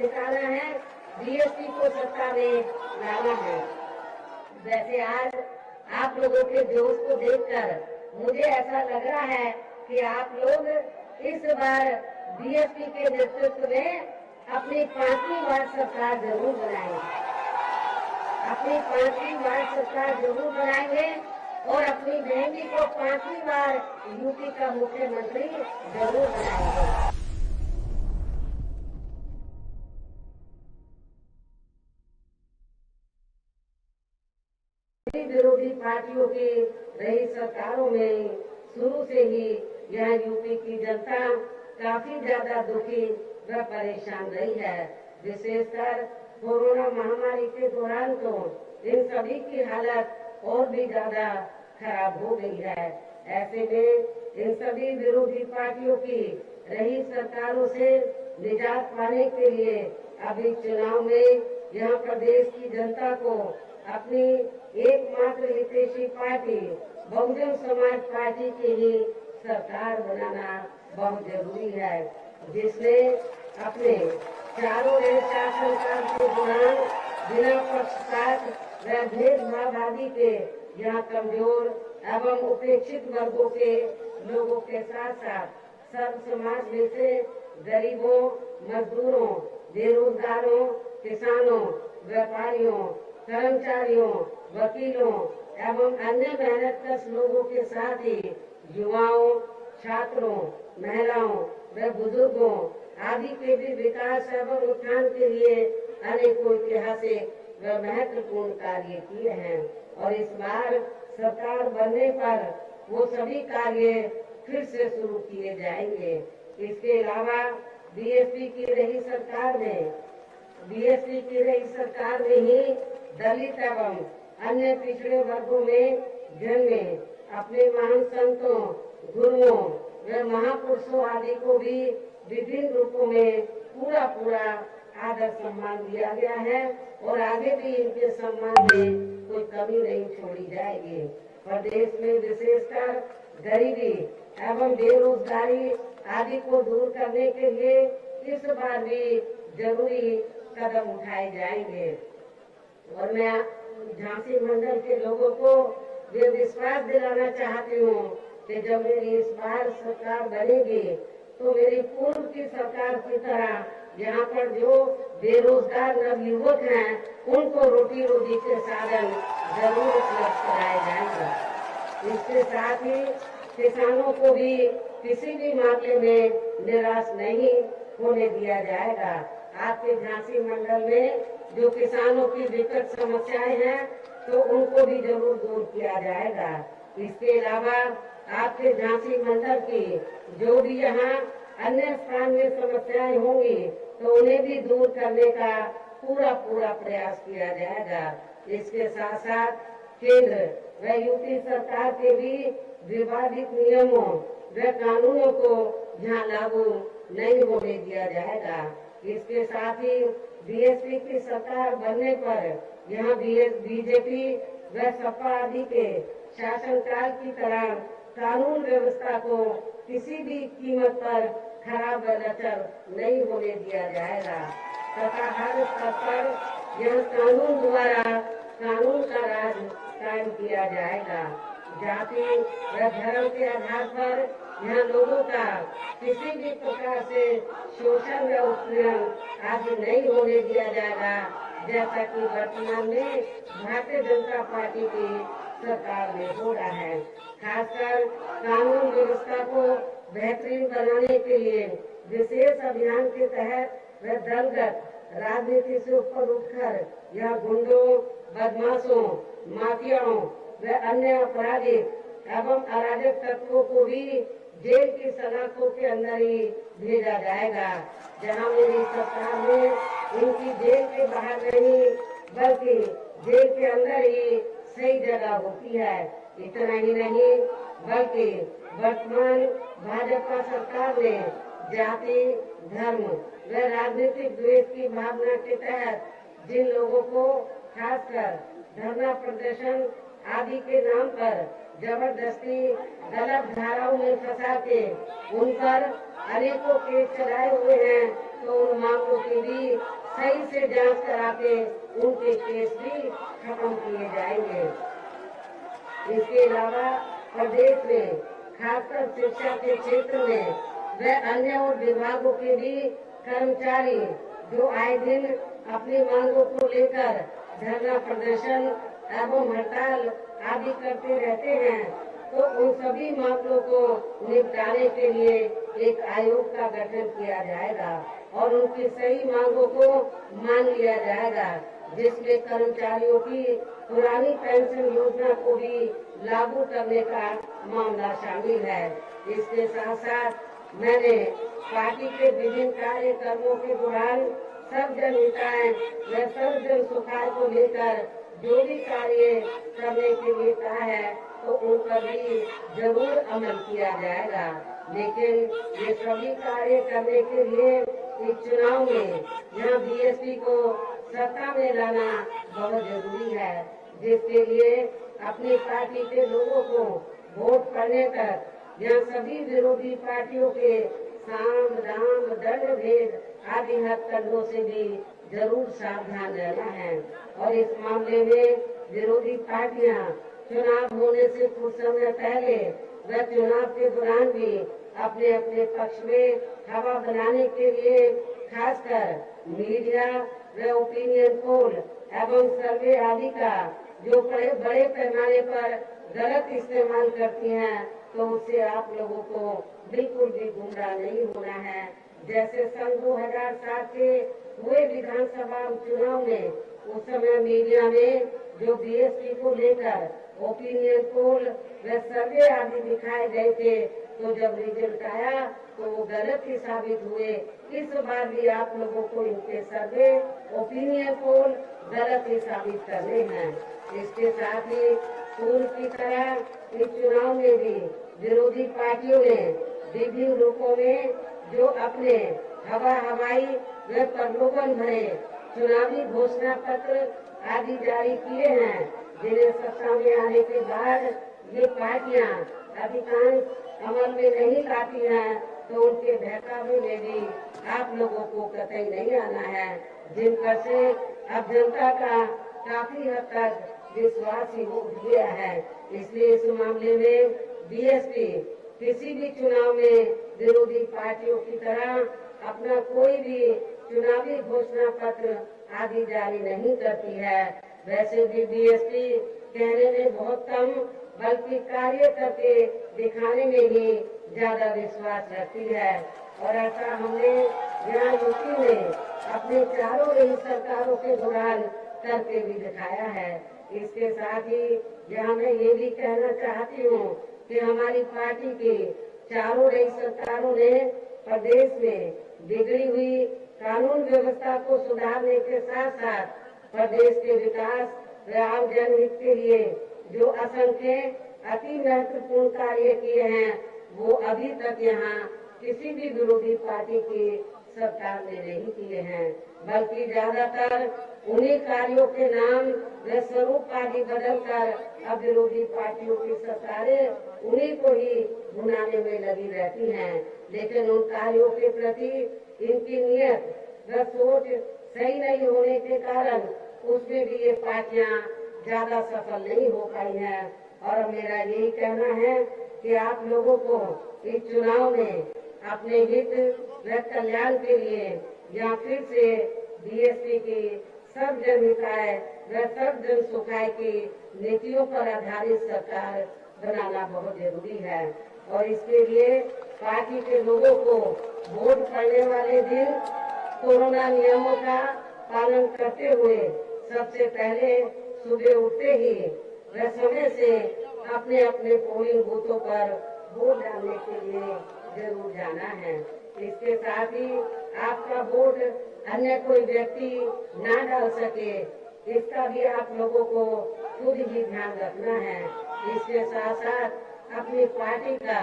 निकाला है, बीएसपी को सत्ता में लाना है। वैसे आज आप लोगों के जोश को देखकर मुझे ऐसा लग रहा है कि आप लोग इस बार बीएसपी के नेतृत्व में अपनी 5वीं बार सरकार जरूर बनाएंगे, अपनी 5वीं बार सरकार जरूर बनाएंगे और अपनी बहनी को 5वीं बार यूपी का मुख्यमंत्री जरूर बनाएंगे। विरोधी पार्टियों की रही सरकारों में शुरू से ही यह यूपी की जनता काफी ज्यादा दुखी व परेशान रही है। विशेषकर कोरोना महामारी के दौरान तो इन सभी की हालत और भी ज्यादा खराब हो गई है। ऐसे में इन सभी विरोधी पार्टियों की रही सरकारों से निजात पाने के लिए अभी चुनाव में यह प्रदेश की जनता को अपनी एकमात्र हितैषी पार्टी बहुजन समाज पार्टी की ही सरकार बनाना बहुत जरूरी है, जिसने अपने चारों शासनकाल के दौरान बिना पक्षपात व भेदभाव आदि के यहाँ कमजोर एवं उपेक्षित वर्गों के लोगों के साथ साथ सर्व समाज में से गरीबों, मजदूरों, बेरोजगारों, किसानों, व्यापारियों, कर्मचारियों, वकीलों एवं अन्य मेहनतकश लोगों के साथ ही युवाओं, छात्रों, महिलाओं व बुजुर्गों आदि के भी विकास एवं उत्थान के लिए अनेकों ऐतिहासिक व महत्वपूर्ण कार्य किए हैं और इस बार सरकार बनने पर वो सभी कार्य फिर से शुरू किए जाएंगे। इसके अलावा बीएसपी की रही सरकार में ही दलित एवं अन्य पिछड़े वर्गों में जन्मे अपने महान संतों, गुरुओं व महापुरुषों आदि को भी विभिन्न रूपों में पूरा आदर सम्मान दिया गया है और आगे भी इनके सम्मान में कोई कमी नहीं छोड़ी जाएगी। प्रदेश में विशेषकर गरीबी एवं बेरोजगारी आदि को दूर करने के लिए इस बार भी जरूरी कदम उठाए जाएंगे और मैं झांसी मंडल के लोगों को ये विश्वास दिलाना चाहती हूँ कि जब मेरी इस बार सरकार बनेगी तो मेरी पूर्व की सरकार की तरह यहाँ पर जो बेरोजगार नवयुवक हैं उनको रोटी रोजी के साधन जरूर उपलब्ध कराए जाएंगे। इसके साथ ही किसानों को भी किसी भी मामले में निराश नहीं होने दिया जाएगा। आपके झांसी मंडल में जो किसानों की विकट समस्याएं हैं तो उनको भी जरूर दूर किया जाएगा। इसके अलावा आपके झांसी मंडल की जो भी यहाँ अन्य स्थान में समस्याएं होंगी तो उन्हें भी दूर करने का पूरा प्रयास किया जाएगा। इसके साथ साथ केंद्र व यूपी सरकार के भी विवादित नियमों व कानूनों को यहाँ लागू नहीं होने दिया जाएगा। इसके साथ ही बीएसपी की सरकार बनने पर यहाँ बीजेपी व सपा आदि के शासनकाल की तरह कानून व्यवस्था को किसी भी कीमत पर खराब व लचर नहीं होने दिया जाएगा तथा हर स्तर पर यह कानून द्वारा कानून का राज कायम किया जाएगा। जाति व धर्म के आधार पर यहाँ लोगों का किसी भी प्रकार से शोषण व उत्पीड़न आदि नहीं होने दिया जाएगा, जैसा कि वर्तमान में भारतीय जनता पार्टी की सरकार में हो रहा है। खासकर कानून व्यवस्था को बेहतरीन बनाने के लिए विशेष अभियान के तहत व दलगत राजनीति से ऊपर उठकर यह गुंडों, बदमाशों, माफियाओं व अन्य आपराधिक एवं अराजक तत्वों को भी जेल की सलाखों के अंदर ही भेजा जाएगा, जहां मेरी सरकार में इनकी जेल के बाहर नहीं बल्कि जेल के अंदर ही सही जगह होती है। इतना ही नहीं बल्कि वर्तमान भाजपा सरकार ने जाति, धर्म व राजनीतिक द्वेष की भावना के तहत जिन लोगों को खासकर धरना प्रदर्शन आदि के नाम पर जबरदस्ती गलत धाराओं में फंसा के उन पर अनेकों केस चलाए हुए हैं, तो उन मामलों की भी सही से जांच करा के उनके केस भी खत्म किए जाएंगे। इसके अलावा प्रदेश में खासकर शिक्षा के क्षेत्र में व अन्य और विभागों के भी कर्मचारी जो आए दिन अपनी मांगों को लेकर धरना प्रदर्शन एवं हड़ताल आदि करते रहते हैं, तो उन सभी मामलों को निपटाने के लिए एक आयोग का गठन किया जाएगा और उनकी सही मांगों को मान लिया जाएगा, जिसमें कर्मचारियों की पुरानी पेंशन योजना को भी लागू करने का मामला शामिल है। इसके साथ साथ मैंने पार्टी के विभिन्न कार्यक्रमों के दौरान सब जन हिताय व सब जन सुखाय को लेकर जो भी कार्य करने के लिए कहा है तो उन पर भी जरूर अमल किया जाएगा। लेकिन ये सभी कार्य करने के लिए इस चुनाव में यहाँ बीएसपी को सत्ता में लाना बहुत जरूरी है, जिसके लिए अपनी पार्टी के लोगों को वोट करने तक यहाँ सभी विरोधी पार्टियों के साम दाम दंड भेद आदि हथकंडों से भी जरूर सावधान रहना है। और इस मामले में विरोधी पार्टियां चुनाव होने से कुछ समय पहले व चुनाव के दौरान भी अपने अपने पक्ष में हवा बनाने के लिए खासकर मीडिया व ओपिनियन पोल एवं सर्वे आदि का जो बड़े पैमाने पर गलत इस्तेमाल करती हैं, तो उससे आप लोगों को बिल्कुल भी गुमराह नहीं होना है। जैसे सन 2007 के हुए विधानसभा चुनाव में उस समय मीडिया में जो बीएसपी को लेकर ओपिनियन पोल व सर्वे आदि दिखाए गए थे, तो जब रिजल्ट आया तो वो गलत ही साबित हुए। इस बार भी आप लोगों को इनके सर्वे ओपिनियन पोल गलत ही साबित करने हैं। इसके साथ ही पूर्व की तरह इस चुनाव में भी विरोधी पार्टियों ने विभिन्न रूपों में जो अपने हवाई व प्रलोभन भरे चुनावी घोषणा पत्र आदि जारी किए हैं, जिन्हें सत्ता में आने के बाद ये पार्टियां अधिकांश अमल में नहीं लाती हैं, तो उनके बहकावे में भी आप लोगों को कतई नहीं आना है, जिन पर से अब जनता का काफी हद तक विश्वास ही उठ गया है। इसलिए इस मामले में बीएसपी किसी भी चुनाव में विरोधी पार्टियों की तरह अपना कोई भी चुनावी घोषणा पत्र आदि जारी नहीं करती है। वैसे भी बीएसपी कहने में बहुत कम बल्कि कार्य करके दिखाने में ही ज्यादा विश्वास रखती है, और ऐसा हमने यहाँ यूपी में अपने चारों रही सरकारों के दौरान करके भी दिखाया है। इसके साथ ही यहाँ मैं ये भी कहना चाहती हूँ कि हमारी पार्टी की चारों रही सरकारों ने प्रदेश में बिगड़ी हुई कानून व्यवस्था को सुधारने के साथ साथ प्रदेश के विकास व आम जनहित के लिए जो असंख्य अति महत्वपूर्ण कार्य किए हैं, वो अभी तक यहाँ किसी भी विरोधी पार्टी की सरकार ने नहीं किए हैं, बल्कि ज्यादातर उन्हीं कार्यों के नाम व स्वरूप आदि बदलकर अब विरोधी पार्टियों की सरकारें उन्हीं को ही भुनाने में लगी रहती हैं। लेकिन उन कार्यों के प्रति इनकी नियत व सोच सही नहीं होने के कारण उसमें भी ये पार्टियां ज्यादा सफल नहीं हो पाई हैं। और मेरा यही कहना है कि आप लोगों को इस चुनाव में अपने हित व कल्याण के लिए या फिर से बीएसपी की सब जन हिताय व सब जन सुखाय की नीतियों पर आधारित सरकार बनाना बहुत जरूरी है। और इसके लिए पार्टी के लोगों को वोट पड़ने वाले दिन कोरोना नियमों का पालन करते हुए सबसे पहले सुबह उठते ही व समय से अपने अपने पोलिंग बूथों पर वोट डालने के लिए जरूर जाना है। इसके साथ ही आपका वोट अन्य कोई व्यक्ति ना डाल सके, इसका भी आप लोगों को खुद ही ध्यान रखना है। इसके साथ साथ अपनी पार्टी का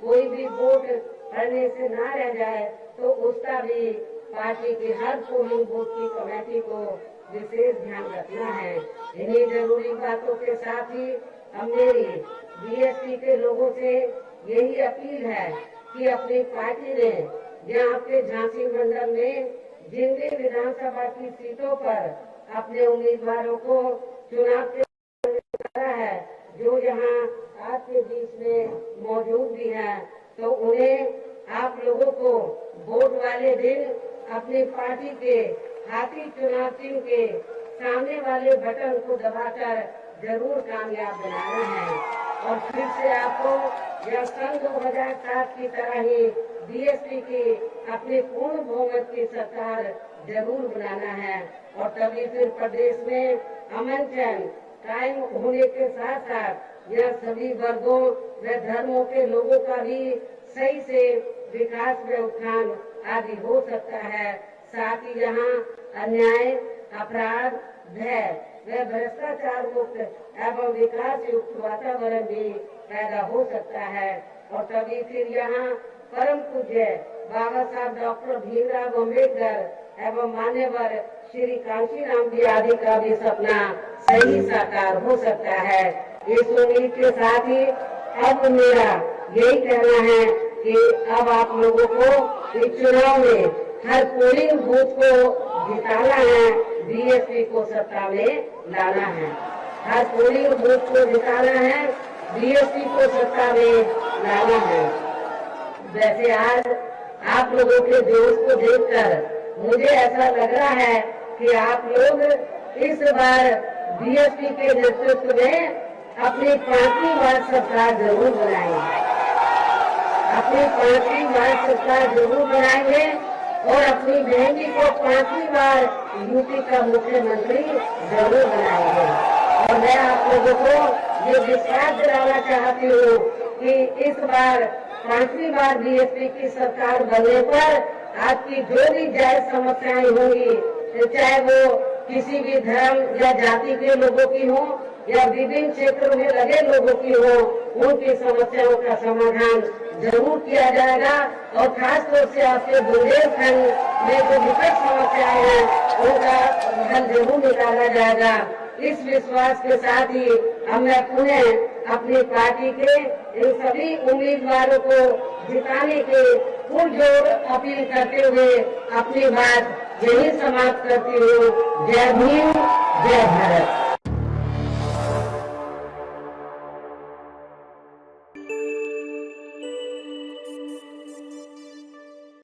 कोई भी वोट पड़ने से ना रह जाए, तो उसका भी पार्टी की हर पोलिंग बूथ की कमेटी को विशेष ध्यान रखना है। इन्हीं जरूरी बातों के साथ ही हम मेरी बीएसपी के लोगों से यही अपील है कि अपनी पार्टी ने यहाँ पे झांसी मंडल में जिन भी विधानसभा की सीटों पर अपने उम्मीदवारों को चुनाव के है, जो यहाँ आपके बीच में मौजूद भी हैं, तो उन्हें आप लोगों को वोट वाले दिन अपनी पार्टी के हाथी चुनाव चिन्ह के सामने वाले बटन को दबाकर जरूर कामयाब बनाना है। और फिर से आपको यह सन 2007 की तरह ही बीएसपी की अपनी पूर्ण बहुमत की सरकार जरूर बनाना है। और तभी फिर प्रदेश में अमन चैन कायम होने के साथ साथ यह सभी वर्गों व धर्मों के लोगों का भी सही से विकास व उत्थान आदि हो सकता है। साथ ही यहाँ अन्याय, अपराध, भय व भ्रष्टाचार मुक्त एवं विकास युक्त वातावरण भी पैदा हो सकता है। और तभी फिर यहाँ परम पूज्य बाबा साहब डॉक्टर भीमराव अम्बेडकर एवं मान्यवर श्री कांशीराम जी आदि का भी सपना सही साकार हो सकता है। इस उम्मीद के साथ ही अब मेरा यही कहना है कि अब आप लोगों को इस चुनाव में हर पोलिंग बूथ को जिताना है, बीएसपी को सत्ता में लाना है। हर पोलिंग बूथ को जिताना है, बीएसपी को सत्ता में लाना है। वैसे आज आप लोगों के जोश को देखकर मुझे ऐसा लग रहा है कि आप लोग इस बार बीएसपी के नेतृत्व में अपनी 5वीं बार सरकार जरूर बनाएंगे, अपनी 5वीं बार सरकार जरूर बनाएंगे और अपनी बहन जी को 5वीं बार यूपी का मुख्यमंत्री जरूर बनाएंगे। और मैं आप लोगों को ये विश्वास दिलाना चाहती हूँ कि इस बार 5वीं बार बीएसपी की सरकार बनने पर आपकी जो भी जायज समस्याएं होंगी, चाहे वो किसी भी धर्म या जाति के लोगों की हो या विभिन्न क्षेत्रों में लगे लोगों की हो, उनकी समस्याओं का समाधान जरूर किया जाएगा। और खास तौर से आपके बुंदेलखंड में जो विकट समस्याएं हैं उनका हल जरूर निकाला जाएगा। इस विश्वास के साथ ही मैं पुनः अपनी पार्टी के इन सभी उम्मीदवारों को जिताने के पुरजोर अपील करते हुए अपनी बात यही समाप्त करती हूँ। जय भीम, जय भारत।